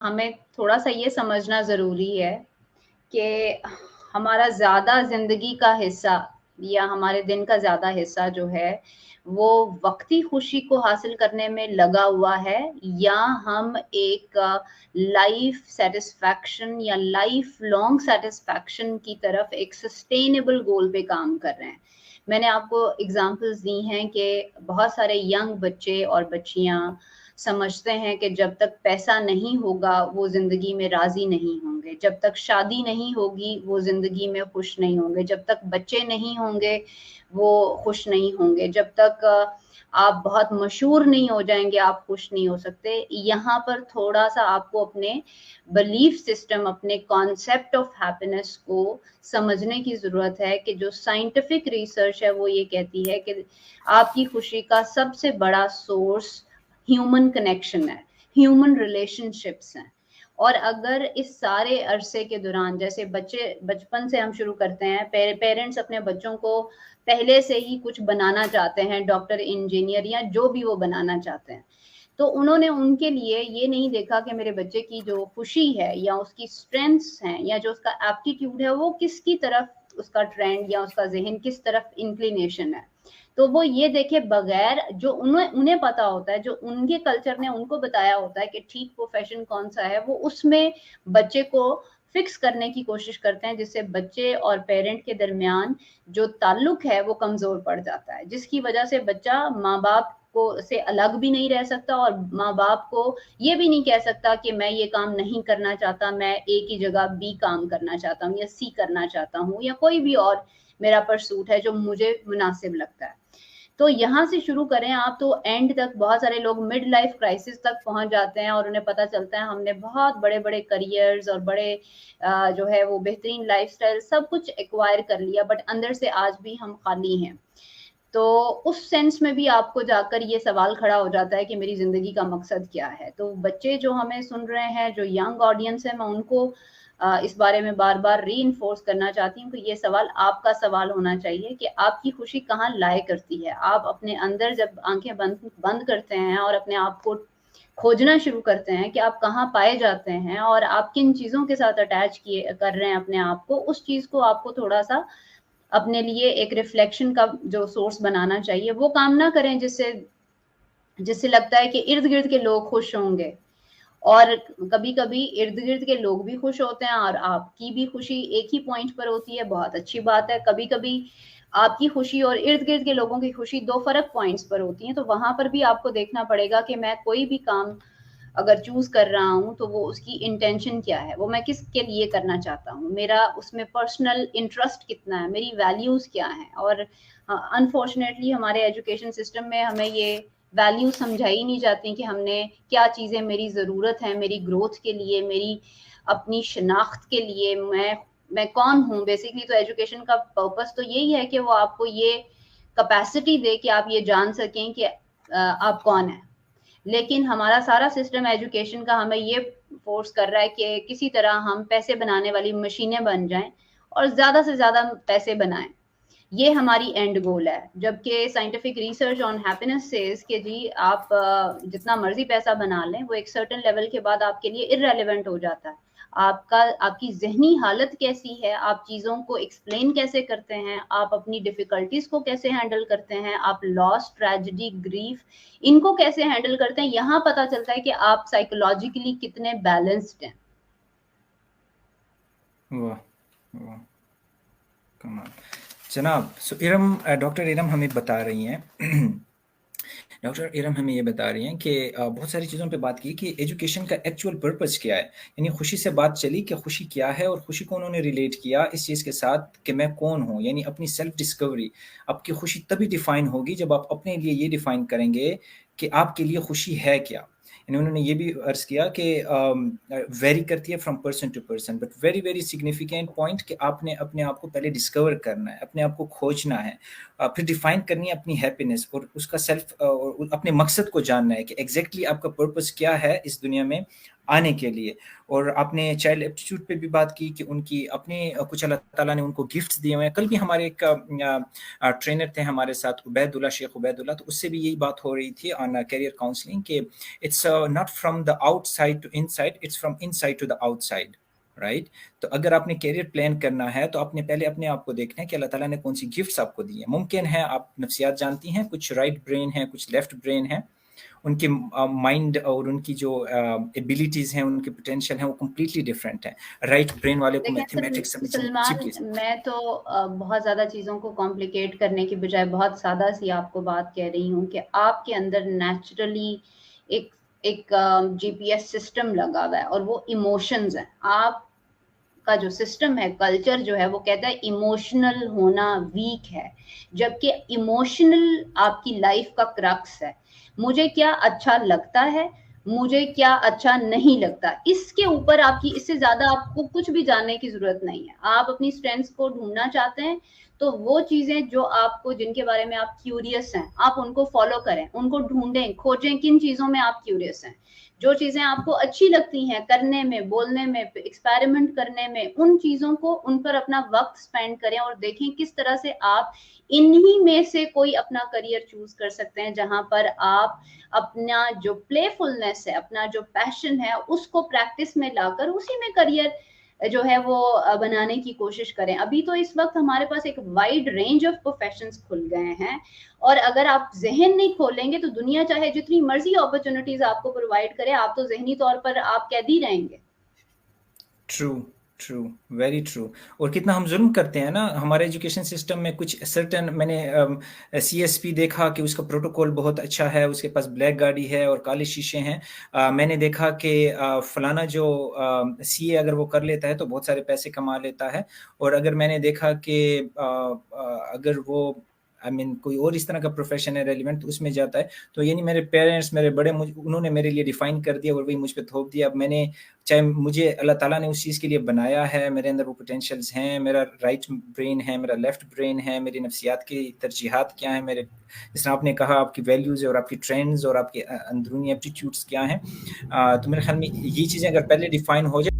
ہمیں تھوڑا سا یہ سمجھنا ضروری ہے کہ ہمارا زیادہ زندگی کا حصہ یا ہمارے دن کا زیادہ حصہ جو ہے وہ وقتی خوشی کو حاصل کرنے میں لگا ہوا ہے، یا ہم ایک لائف سیٹسفیکشن یا لائف لانگ سیٹسفیکشن کی طرف ایک سسٹینیبل گول پہ کام کر رہے ہیں۔ میں نے آپ کو اگزامپلس دی ہیں کہ بہت سارے ینگ بچے اور بچیاں سمجھتے ہیں کہ جب تک پیسہ نہیں ہوگا وہ زندگی میں راضی نہیں ہوں گے، جب تک شادی نہیں ہوگی وہ زندگی میں خوش نہیں ہوں گے، جب تک بچے نہیں ہوں گے وہ خوش نہیں ہوں گے، جب تک آپ بہت مشہور نہیں ہو جائیں گے آپ خوش نہیں ہو سکتے۔ یہاں پر تھوڑا سا آپ کو اپنے بلیف سسٹم، اپنے کانسیپٹ آف ہیپینس کو سمجھنے کی ضرورت ہے کہ جو سائنٹیفک ریسرچ ہے وہ یہ کہتی ہے کہ آپ کی خوشی کا سب سے بڑا سورس ہیومن کنیکشن ہے، ہیومن ریلیشن شپس ہیں۔ اور اگر اس سارے عرصے کے دوران، جیسے بچپن سے ہم شروع کرتے ہیں، پیرنٹس اپنے بچوں کو پہلے سے ہی کچھ بنانا چاہتے ہیں، ڈاکٹر، انجینئر یا جو بھی وہ بنانا چاہتے ہیں، تو انہوں نے ان کے لیے یہ نہیں دیکھا کہ میرے بچے کی جو خوشی ہے یا اس کی اسٹرینگثs ہیں یا جو اس کا ایپٹیٹیوڈ ہے وہ کس کی طرف، اس کا ٹرینڈ یا اس کا ذہن کس طرف انکلینیشن ہے، تو وہ یہ دیکھے بغیر جو انہیں پتا ہوتا ہے، جو ان کے کلچر نے ان کو بتایا ہوتا ہے کہ ٹھیک پروفیشن کون سا ہے، وہ اس میں بچے کو فکس کرنے کی کوشش کرتے ہیں، جس سے بچے اور پیرنٹ کے درمیان جو تعلق ہے وہ کمزور پڑ جاتا ہے، جس کی وجہ سے بچہ ماں باپ کو سے الگ بھی نہیں رہ سکتا اور ماں باپ کو یہ بھی نہیں کہہ سکتا کہ میں یہ کام نہیں کرنا چاہتا، میں اے کی جگہ بی کام کرنا چاہتا ہوں یا سی کرنا چاہتا ہوں یا کوئی بھی اور میرا پرسوٹ ہے جو مجھے مناسب لگتا ہے۔ تو یہاں سے شروع کریں آپ تو اینڈ تک بہت سارے لوگ مڈ لائف کرائسس تک پہنچ جاتے ہیں اور انہیں پتہ چلتا ہے ہم نے بہت بڑے بڑے کریئرز اور بڑے جو ہے وہ بہترین لائف سٹائل سب کچھ ایکوائر کر لیا، بٹ اندر سے آج بھی ہم خالی ہیں۔ تو اس سینس میں بھی آپ کو جا کر یہ سوال کھڑا ہو جاتا ہے کہ میری زندگی کا مقصد کیا ہے۔ تو بچے جو ہمیں سن رہے ہیں، جو ینگ آڈینس ہے، میں ان کو اس بارے میں بار بار ری انفورس کرنا چاہتی ہوں کہ یہ سوال آپ کا سوال ہونا چاہیے کہ آپ کی خوشی کہاں لائے کرتی ہے۔ آپ اپنے اندر جب آنکھیں بند کرتے ہیں اور اپنے آپ کو کھوجنا شروع کرتے ہیں کہ آپ کہاں پائے جاتے ہیں اور آپ کن چیزوں کے ساتھ اٹیچ کر رہے ہیں اپنے آپ کو، اس چیز کو آپ کو تھوڑا سا اپنے لیے ایک ریفلیکشن کا جو سورس بنانا چاہیے۔ وہ کام نہ کریں جس سے لگتا ہے کہ ارد گرد کے لوگ خوش ہوں گے، اور کبھی کبھی ارد گرد کے لوگ بھی خوش ہوتے ہیں اور آپ کی بھی خوشی ایک ہی پوائنٹ پر ہوتی ہے، بہت اچھی بات ہے۔ کبھی کبھی آپ کی خوشی اور ارد گرد کے لوگوں کی خوشی دو فرق پوائنٹس پر ہوتی ہیں، تو وہاں پر بھی آپ کو دیکھنا پڑے گا کہ میں کوئی بھی کام اگر چوز کر رہا ہوں تو وہ اس کی انٹینشن کیا ہے، وہ میں کس کے لیے کرنا چاہتا ہوں، میرا اس میں پرسنل انٹرسٹ کتنا ہے، میری ویلیوز کیا ہیں۔ اور انفارچونیٹلی ہمارے ایجوکیشن سسٹم میں ہمیں یہ ویلیوز سمجھائی نہیں جاتی کہ ہم نے کیا چیزیں میری ضرورت ہیں میری گروتھ کے لیے، میری اپنی شناخت کے لیے، میں کون ہوں۔ بیسکلی تو ایجوکیشن کا پرپس تو یہی ہے کہ وہ آپ کو یہ کیپیسٹی دے کہ آپ یہ جان سکیں کہ آپ کون ہیں۔ لیکن ہمارا سارا سسٹم ایجوکیشن کا ہمیں یہ فورس کر رہا ہے کہ کسی طرح ہم پیسے بنانے والی مشینیں بن جائیں اور زیادہ سے زیادہ پیسے بنائیں، یہ ہماری اینڈ گول ہے۔ جبکہ scientific research on happiness says کہ جی آپ جتنا مرضی پیسہ بنا لیں وہ ایک سرٹن لیول کے بعد آپ کے لیے ارریلیونٹ ہو جاتا ہے۔ آپ کی ذہنی حالت کیسی ہے، آپ چیزوں کو ایکسپلین کیسے کرتے ہیں، آپ اپنی ڈیفیکلٹیز کو کیسے ہینڈل کرتے ہیں، آپ لاس، ٹریجڈی، گریف ان کو کیسے ہینڈل کرتے ہیں، یہاں پتہ چلتا ہے کہ آپ سائیکولوجیکلی کتنے بیلنسڈ ہیں۔ واہ واہ کمال جناب۔ ڈاکٹر ارم ہمیں بتا رہی ہیں ڈاکٹر ارم ہمیں یہ بتا رہی ہیں کہ بہت ساری چیزوں پہ بات کی کہ ایجوکیشن کا ایکچوئل پرپس کیا ہے، یعنی خوشی سے بات چلی کہ خوشی کیا ہے، اور خوشی کو انہوں نے ریلیٹ کیا اس چیز کے ساتھ کہ میں کون ہوں، یعنی اپنی سیلف ڈسکوری۔ آپ کی خوشی تبھی ڈیفائن ہوگی جب آپ اپنے لیے یہ ڈیفائن کریں گے کہ آپ کے لیے خوشی ہے کیا۔ یعنی انہوں نے یہ بھی عرض کیا کہ ویری کرتی ہے from person to person, but very very significant point کہ آپ نے اپنے آپ کو پہلے ڈسکور کرنا ہے، اپنے آپ کو کھوجنا ہے، پھر ڈیفائن کرنی ہے اپنی ہیپینس اور اس کا سیلف، اپنے مقصد کو جاننا ہے کہ ایگزیکٹلی آپ کا پرپس کیا ہے اس دنیا میں، آنے کے لیے. اور آپ نے چائلڈ ایپٹیٹیوڈ پہ بھی بات کی کہ ان کی اپنے کچھ اللہ تعالیٰ نے ان کو گفٹس دیے ہوئے ہیں. کل بھی ہمارے ایک ٹرینر تھے ہمارے ساتھ، عبید اللہ، شیخ عبید اللہ، تو اس سے بھی یہی بات ہو رہی تھی آن کیریئر کاؤنسلنگ کہ it's not from the outside to inside, it's from inside to the outside, right. تو اگر آپ نے کیریئر پلان کرنا ہے تو آپ نے پہلے اپنے آپ کو دیکھنا ہے کہ اللہ تعالیٰ نے کون سی گفٹس آپ کو دی ہیں. ممکن ہے آپ نفسیات جانتی ہیں، کچھ رائٹ برین ہے، کچھ لیفٹ برین ہے، ان کے مائنڈ اور ان کی جو ایبیلیٹیز ہیں، ان کے پوٹینشیل ہیں، وہ کمپلیٹلی ڈفرینٹ ہیں. رائٹ برین والے کو دیکھیں میتھمیٹکس سمجھنے. جی سلمان، پلیز. میں تو بہت زیادہ چیزوں کو کمپلیکیٹ کرنے کی بجائے بہت سادہ سی آپ کو بات کہہ رہی ہوں کہ آپ کے اندر نیچرلی ایک جی پی ایس سسٹم لگا ہوا ہے، اور وہ ایموشنز ہیں. آپ کا جو سسٹم ہے، کلچر جو ہے، وہ کہتا ہے ایموشنل ہونا ویک ہے، جبکہ ایموشنل آپ کی لائف کا کرکس ہے. مجھے کیا اچھا لگتا ہے، مجھے کیا اچھا نہیں لگتا، اس کے اوپر آپ کی، اس سے زیادہ آپ کو کچھ بھی جاننے کی ضرورت نہیں ہے. آپ اپنی اسٹرینگس کو ڈھونڈنا چاہتے ہیں تو وہ چیزیں جو آپ کو، جن کے بارے میں آپ کیوریس ہیں، آپ ان کو فالو کریں، ان کو ڈھونڈیں، کھوجیں کن چیزوں میں آپ کیوریس ہیں. جو چیزیں آپ کو اچھی لگتی ہیں کرنے میں، بولنے میں، ایکسپیریمنٹ کرنے میں، ان چیزوں کو، ان پر اپنا وقت سپینڈ کریں اور دیکھیں کس طرح سے آپ انہی میں سے کوئی اپنا کریئر چوز کر سکتے ہیں، جہاں پر آپ اپنا جو پلے فلنس ہے، اپنا جو پیشن ہے، اس کو پریکٹس میں لا کر اسی میں کریئر جو ہے وہ بنانے کی کوشش کریں. ابھی تو اس وقت ہمارے پاس ایک وائڈ رینج آف پروفیشنز کھل گئے ہیں، اور اگر آپ ذہن نہیں کھولیں گے تو دنیا چاہے جتنی مرضی اپرچونٹیز آپ کو پرووائڈ کرے، آپ تو ذہنی طور پر آپ قیدی رہیں گے. True, true, very true. اور کتنا ہم ظلم کرتے ہیں نا ہمارے ایجوکیشن سسٹم میں. کچھ سرٹن، میں نے سی ایس پی دیکھا کہ اس کا پروٹوکول بہت اچھا ہے، اس کے پاس بلیک گاڑی ہے اور کالے شیشے ہیں. میں نے دیکھا کہ فلانا جو سی اے اگر وہ کر لیتا ہے تو بہت سارے پیسے کما لیتا ہے. اور اگر میں نے دیکھا کہ اگر وہ کوئی اور اس طرح کا پروفیشن ہے ریلیونٹ، تو اس میں جاتا ہے. تو یعنی میرے پیرنٹس، میرے بڑے، انہوں نے میرے لیے ڈیفائن کر دیا اور وہی مجھ پہ تھوپ دیا. اب میں نے، چاہے مجھے اللہ تعالیٰ نے اس چیز کے لیے بنایا ہے، میرے اندر وہ پوٹینشیلز ہیں، میرا رائٹ برین ہے، میرا لیفٹ برین ہے، میری نفسیات کی ترجیحات کیا ہیں، میرے، جس طرح آپ نے کہا آپ کی ویلیوز اور آپ کی ٹرینڈز اور آپ کے اندرونی ایپٹیٹیوڈس کیا ہیں. تو میرے خیال میں یہ چیزیں اگر پہلے ڈیفائن ہو جائے